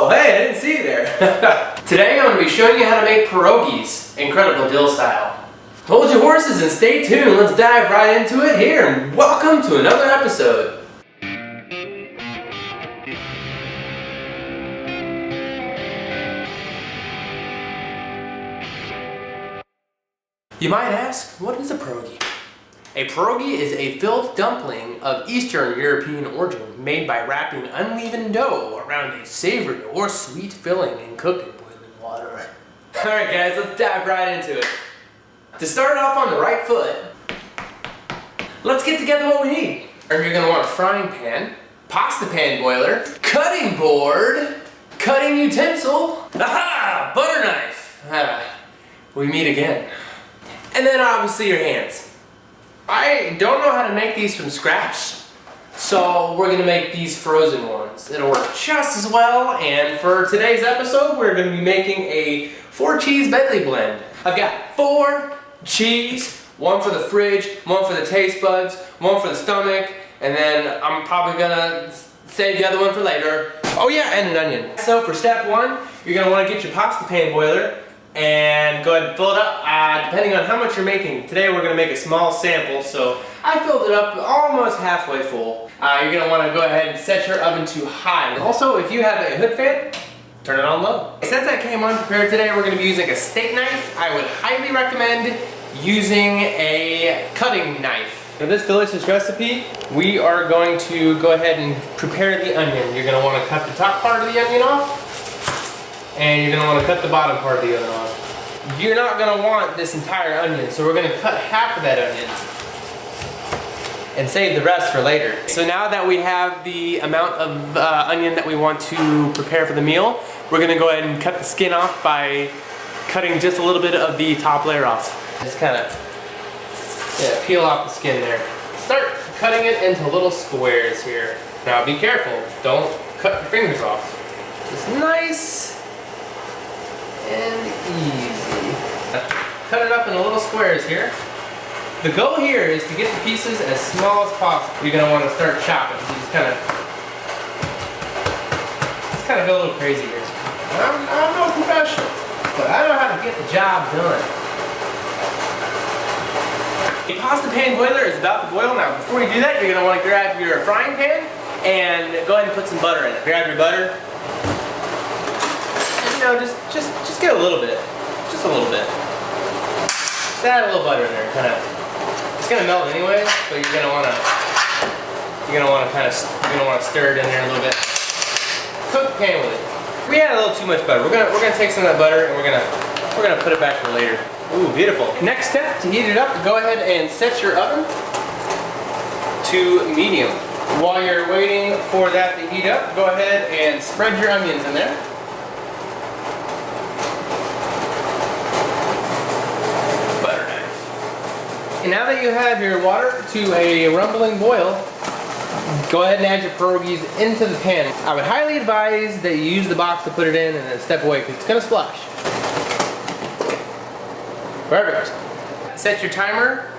Oh, hey, I didn't see you there. Today I'm going to be showing you how to make pierogies, incredible dill style. Hold your horses and stay tuned. Let's dive right into it here, and welcome to another episode. You might ask, what is a pierogi? A pierogi is a filled dumpling of Eastern European origin made by wrapping unleavened dough around a savory or sweet filling and cooked in boiling water. Alright guys, let's dive right into it. To start off on the right foot, let's get together what we need. You're going to want a frying pan, pasta pan boiler, cutting board, cutting utensil, aha! Butter knife. We meet again. And then obviously your hands. I don't know how to make these from scratch, so we're going to make these frozen ones. It'll work just as well, and for today's episode we're going to be making a 4-cheese medley blend. I've got 4 cheese, 1 for the fridge, 1 for the taste buds, 1 for the stomach, and then I'm probably going to save the other one for later. Oh yeah, and an onion. So for step 1, you're going to want to get your pasta pan boiler and go ahead and fill it up, depending on how much you're making. Today we're going to make a small sample, so I filled it up almost halfway full. You're going to want to go ahead and set your oven to high. Also, if you have a hood fan, turn it on low. Since I came unprepared today, we're going to be using a steak knife. I would highly recommend using a cutting knife. For this delicious recipe, we are going to go ahead and prepare the onion. You're going to want to cut the top part of the onion off, and you're going to want to cut the bottom part of the onion off. You're not going to want this entire onion, so we're going to cut half of that onion and save the rest for later. So now that we have the amount of onion that we want to prepare for the meal, we're going to go ahead and cut the skin off by cutting just a little bit of the top layer off. Just kind of peel off the skin there. Start cutting it into little squares here. Now be careful, don't cut your fingers off. Just nice and easy. Cut it up into little squares here. The goal here is to get the pieces as small as possible. You're going to want to start chopping. So just kind of go a little crazy here. I'm no professional, but I know how to get the job done. The pasta pan boiler is about to boil. Now before you do that, you're going to want to grab your frying pan and go ahead and put some butter in it. Grab your butter. And, you know, just get a little bit. Just a little bit. Just add a little butter in there, kind of. It's gonna melt anyway, but you're gonna wanna stir it in there a little bit. Cook the pan with it. We had a little too much butter. We're gonna take some of that butter and we're gonna put it back for later. Ooh, beautiful. Next step, to heat it up, go ahead and set your oven to medium. While you're waiting for that to heat up, go ahead and spread your onions in there. And now that you have your water to a rumbling boil, go ahead and add your pierogies into the pan. I would highly advise that you use the box to put it in and then step away because it's going to splash. Perfect. Set your timer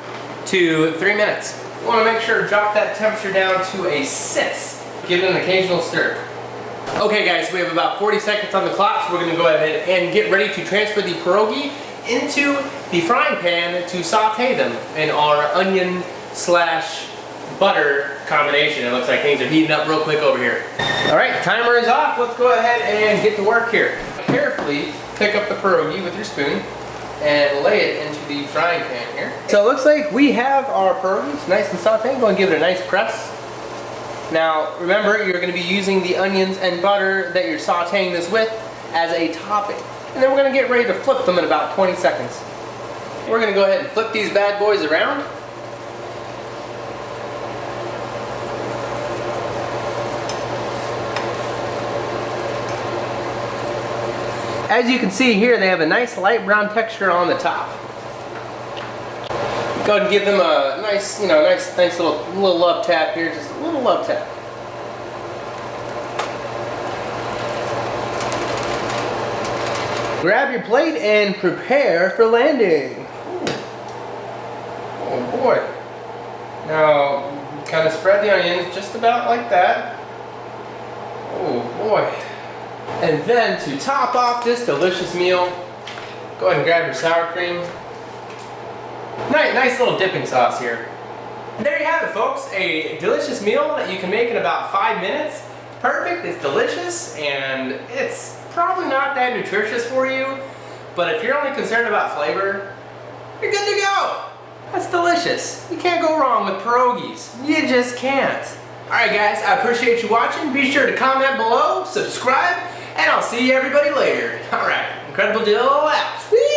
to 3 minutes. You want to make sure to drop that temperature down to a 6. Give it an occasional stir. Okay guys, we have about 40 seconds on the clock, so we're going to go ahead and get ready to transfer the pierogi into the frying pan to saute them in our onion / butter combination. It looks like things are heating up real quick over here. Alright, timer is off. Let's go ahead and get to work here. Carefully pick up the pierogi with your spoon and lay it into the frying pan here. So it looks like we have our pierogies nice and sauteed. Go and give it a nice press. Now remember, you're going to be using the onions and butter that you're sauteing this with as a topping. And then we're going to get ready to flip them in about 20 seconds. We're going to go ahead and flip these bad boys around. As you can see here, they have a nice light brown texture on the top. Go ahead and give them a nice, nice little love tap here, just a little love tap. Grab your plate and prepare for landing. Oh boy. Now, kind of spread the onions just about like that. Oh boy. And then to top off this delicious meal, go ahead and grab your sour cream. Nice little dipping sauce here. And there you have it, folks. A delicious meal that you can make in about 5 minutes. Perfect, it's delicious, and it's probably not that nutritious for you, but if you're only concerned about flavor, you're good to go. That's delicious. You can't go wrong with pierogies. You just can't. Alright guys, I appreciate you watching. Be sure to comment below, subscribe, and I'll see everybody later. Alright, Incredible Dill out. Sweet!